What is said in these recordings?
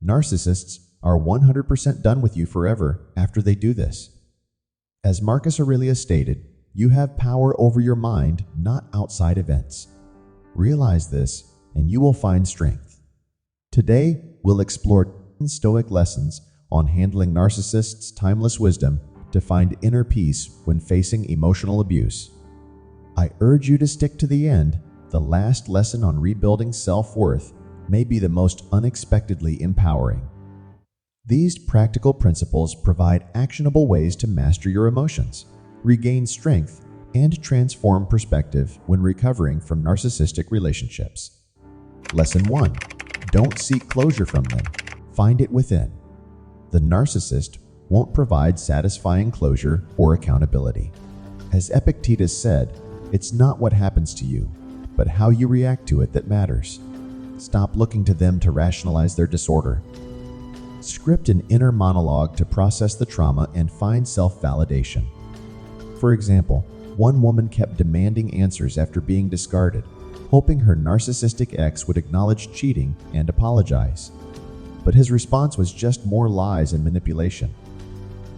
Narcissists are 100% done with you forever after they do this. As Marcus Aurelius stated, you have power over your mind, not outside events. Realize this, and you will find strength. Today, we'll explore 10 Stoic lessons on handling narcissists' timeless wisdom to find inner peace when facing emotional abuse. I urge you to stick to the end. The last lesson on rebuilding self-worth may be the most unexpectedly empowering. These practical principles provide actionable ways to master your emotions, regain strength, and transform perspective when recovering from narcissistic relationships. Lesson 1. Don't seek closure from them. Find it within. The narcissist won't provide satisfying closure or accountability. As Epictetus said, it's not what happens to you, but how you react to it that matters. Stop looking to them to rationalize their disorder. Script an inner monologue to process the trauma and find self-validation. For example, one woman kept demanding answers after being discarded, hoping her narcissistic ex would acknowledge cheating and apologize. But his response was just more lies and manipulation.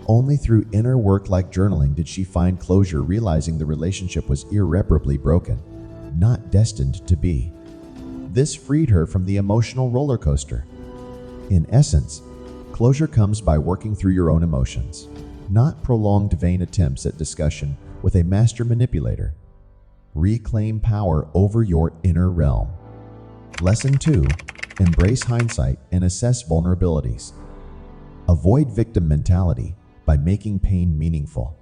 Only through inner work like journaling did she find closure, realizing the relationship was irreparably broken, not destined to be. This freed her from the emotional roller coaster. In essence, closure comes by working through your own emotions, not prolonged vain attempts at discussion with a master manipulator. Reclaim power over your inner realm. Lesson 2. Embrace hindsight and assess vulnerabilities. Avoid victim mentality by making pain meaningful.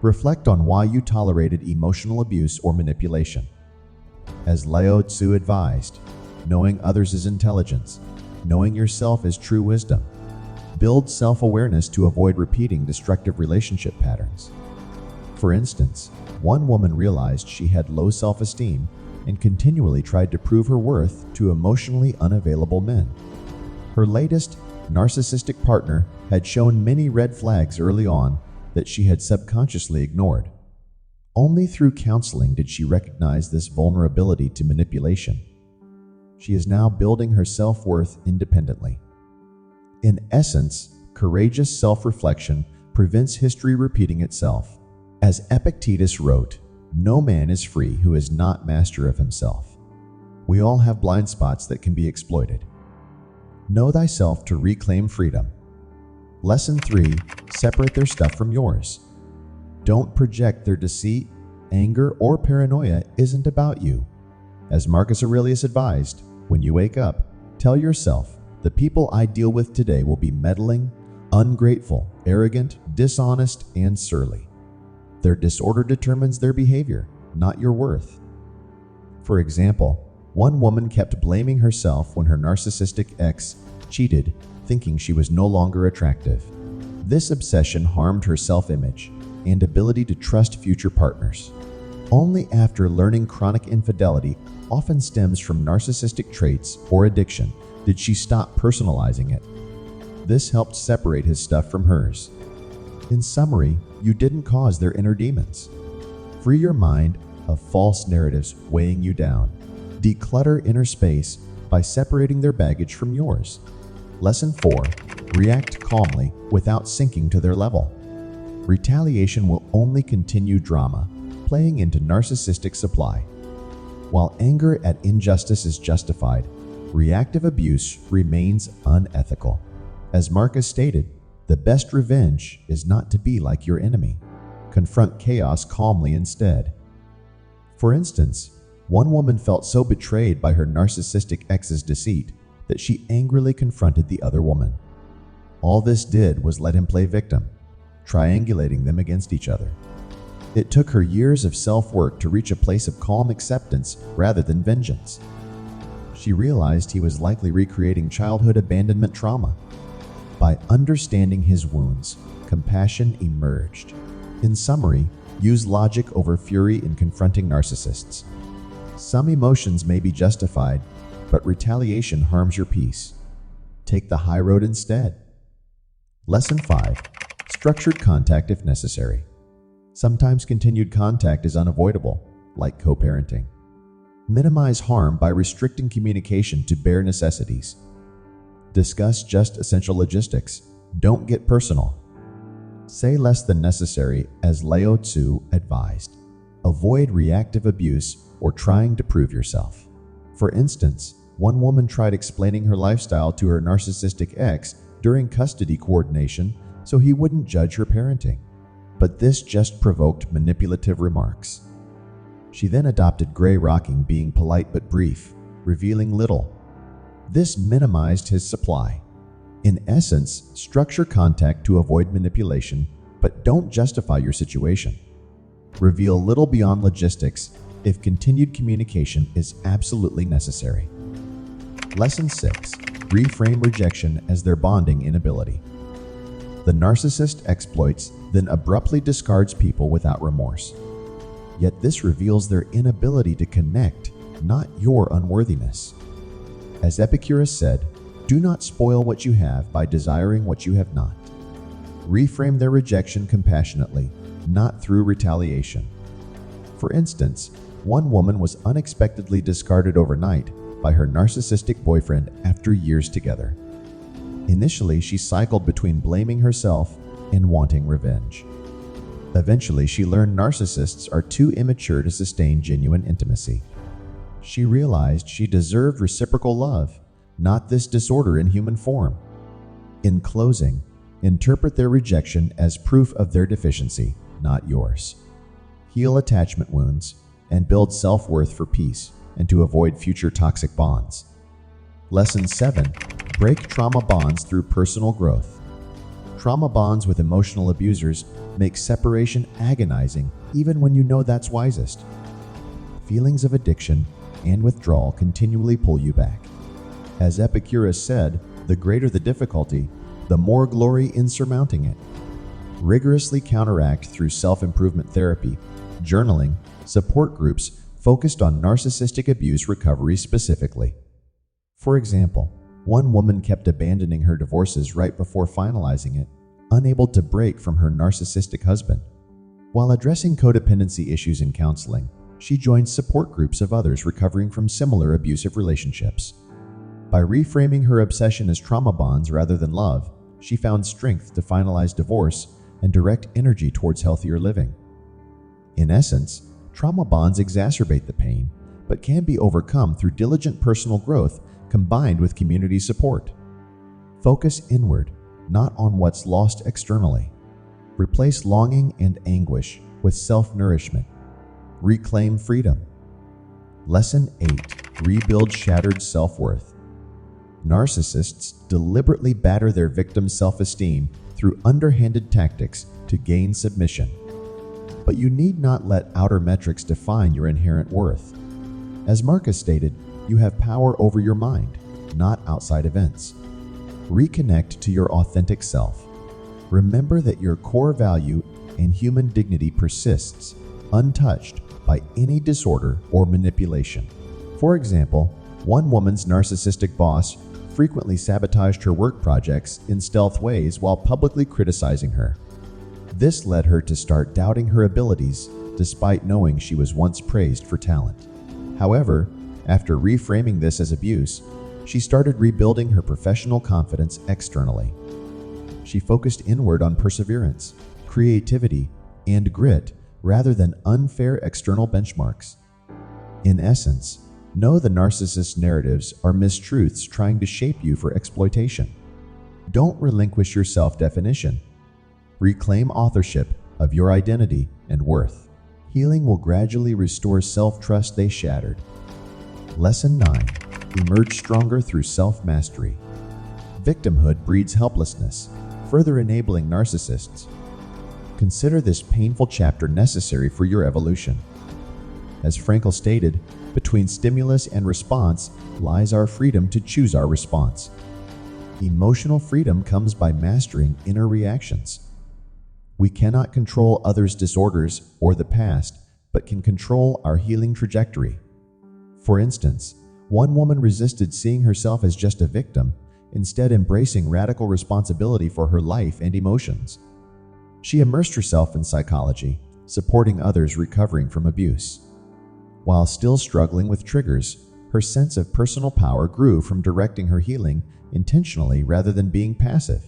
Reflect on why you tolerated emotional abuse or manipulation. As Lao Tzu advised, knowing others is intelligence, knowing yourself is true wisdom. Build self-awareness to avoid repeating destructive relationship patterns. For instance, one woman realized she had low self-esteem and continually tried to prove her worth to emotionally unavailable men. Her latest narcissistic partner had shown many red flags early on that she had subconsciously ignored. Only through counseling did she recognize this vulnerability to manipulation. She is now building her self-worth independently. In essence, courageous self-reflection prevents history repeating itself. As Epictetus wrote, "No man is free who is not master of himself." We all have blind spots that can be exploited. Know thyself to reclaim freedom. Lesson 3. Separate their stuff from yours. Don't project their deceit, anger, or paranoia isn't about you. As Marcus Aurelius advised, when you wake up, tell yourself, the people I deal with today will be meddling, ungrateful, arrogant, dishonest, and surly. Their disorder determines their behavior, not your worth. For example, one woman kept blaming herself when her narcissistic ex cheated, thinking she was no longer attractive. This obsession harmed her self-image and ability to trust future partners. Only after learning chronic infidelity often stems from narcissistic traits or addiction did she stop personalizing it. This helped separate his stuff from hers. In summary, you didn't cause their inner demons. Free your mind of false narratives weighing you down. Declutter inner space by separating their baggage from yours. Lesson 4. React calmly without sinking to their level. Retaliation will only continue drama, playing into narcissistic supply. While anger at injustice is justified, reactive abuse remains unethical. As Marcus stated, the best revenge is not to be like your enemy. Confront chaos calmly instead. For instance, one woman felt so betrayed by her narcissistic ex's deceit that she angrily confronted the other woman. All this did was let him play victim, triangulating them against each other. It took her years of self-work to reach a place of calm acceptance rather than vengeance. She realized he was likely recreating childhood abandonment trauma. By understanding his wounds, compassion emerged. In summary, use logic over fury in confronting narcissists. Some emotions may be justified, but retaliation harms your peace. Take the high road instead. Lesson 5. Structured contact if necessary. Sometimes continued contact is unavoidable, like co-parenting. Minimize harm by restricting communication to bare necessities. Discuss just essential logistics. Don't get personal. Say less than necessary, as Lao Tzu advised. Avoid reactive abuse or trying to prove yourself. For instance, one woman tried explaining her lifestyle to her narcissistic ex during custody coordination so he wouldn't judge her parenting. But this just provoked manipulative remarks. She then adopted gray rocking, being polite but brief, revealing little. This minimized his supply. In essence, structure contact to avoid manipulation, but don't justify your situation. Reveal little beyond logistics if continued communication is absolutely necessary. Lesson 6. Reframe rejection as their bonding inability. The narcissist exploits, then abruptly discards people without remorse. Yet this reveals their inability to connect, not your unworthiness. As Epicurus said, do not spoil what you have by desiring what you have not. Reframe their rejection compassionately, not through retaliation. For instance, one woman was unexpectedly discarded overnight by her narcissistic boyfriend after years together. Initially, she cycled between blaming herself and wanting revenge. Eventually, she learned narcissists are too immature to sustain genuine intimacy. She realized she deserved reciprocal love, not this disorder in human form. In closing, interpret their rejection as proof of their deficiency, not yours. Heal attachment wounds and build self-worth for peace and to avoid future toxic bonds. Lesson 7. Break trauma bonds through personal growth. Trauma bonds with emotional abusers make separation agonizing even when you know that's wisest. Feelings of addiction and withdrawal continually pull you back. As Epicurus said, the greater the difficulty, the more glory in surmounting it. Rigorously counteract through self-improvement therapy, journaling, support groups focused on narcissistic abuse recovery specifically. For example, one woman kept abandoning her divorces right before finalizing it, unable to break from her narcissistic husband. While addressing codependency issues in counseling, she joined support groups of others recovering from similar abusive relationships. By reframing her obsession as trauma bonds rather than love, she found strength to finalize divorce and direct energy towards healthier living. In essence, trauma bonds exacerbate the pain, but can be overcome through diligent personal growth combined with community support. Focus inward, not on what's lost externally. Replace longing and anguish with self-nourishment. Reclaim freedom. Lesson 8. Rebuild shattered self-worth. Narcissists deliberately batter their victims' self-esteem through underhanded tactics to gain submission. But you need not let outer metrics define your inherent worth. As Marcus stated, you have power over your mind, not outside events. Reconnect to your authentic self. Remember that your core value and human dignity persists, untouched by any disorder or manipulation. For example, one woman's narcissistic boss frequently sabotaged her work projects in stealth ways while publicly criticizing her. This led her to start doubting her abilities despite knowing she was once praised for talent. However, after reframing this as abuse, she started rebuilding her professional confidence externally. She focused inward on perseverance, creativity, and grit rather than unfair external benchmarks. In essence, know the narcissist's narratives are mistruths trying to shape you for exploitation. Don't relinquish your self-definition. Reclaim authorship of your identity and worth. Healing will gradually restore self-trust they shattered. Lesson 9. Emerge stronger through self-mastery. Victimhood breeds helplessness, further enabling narcissists. Consider this painful chapter necessary for your evolution. As Frankl stated, between stimulus and response lies our freedom to choose our response. Emotional freedom comes by mastering inner reactions. We cannot control others' disorders or the past, but can control our healing trajectory. For instance, one woman resisted seeing herself as just a victim, instead embracing radical responsibility for her life and emotions. She immersed herself in psychology, supporting others recovering from abuse. While still struggling with triggers, her sense of personal power grew from directing her healing intentionally rather than being passive.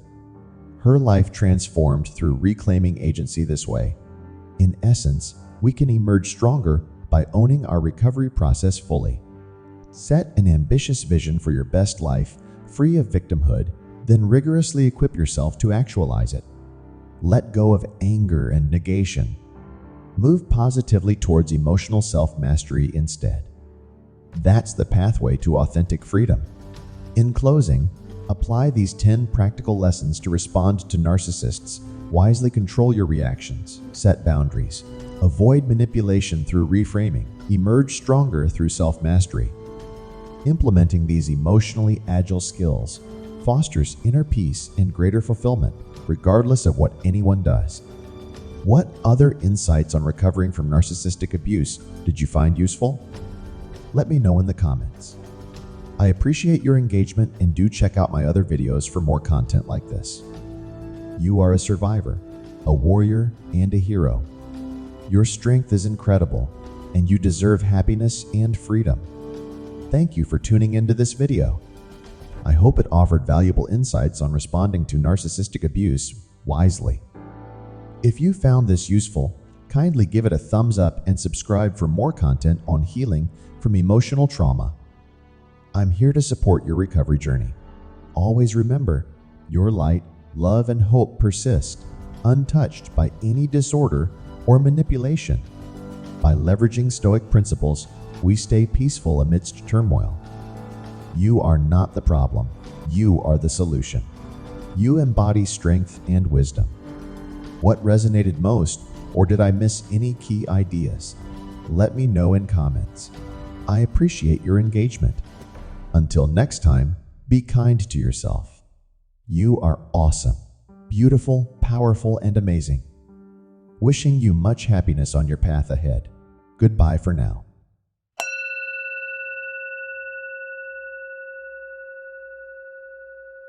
Her life transformed through reclaiming agency this way. In essence, we can emerge stronger by owning our recovery process fully. Set an ambitious vision for your best life, free of victimhood, then rigorously equip yourself to actualize it. Let go of anger and negation. Move positively towards emotional self-mastery instead. That's the pathway to authentic freedom. In closing, apply these 10 practical lessons to respond to narcissists. Wisely control your reactions, set boundaries, avoid manipulation through reframing, emerge stronger through self-mastery. Implementing these emotionally agile skills fosters inner peace and greater fulfillment, regardless of what anyone does. What other insights on recovering from narcissistic abuse did you find useful? Let me know in the comments. I appreciate your engagement and do check out my other videos for more content like this. You are a survivor, a warrior, and a hero. Your strength is incredible, and you deserve happiness and freedom. Thank you for tuning into this video. I hope it offered valuable insights on responding to narcissistic abuse wisely. If you found this useful, kindly give it a thumbs up and subscribe for more content on healing from emotional trauma. I'm here to support your recovery journey. Always remember, your light, love, and hope persist, untouched by any disorder or manipulation. By leveraging Stoic principles, we stay peaceful amidst turmoil. You are not the problem. You are the solution. You embody strength and wisdom. What resonated most, or did I miss any key ideas? Let me know in comments. I appreciate your engagement. Until next time, be kind to yourself. You are awesome, beautiful, powerful, and amazing. Wishing you much happiness on your path ahead. Goodbye for now.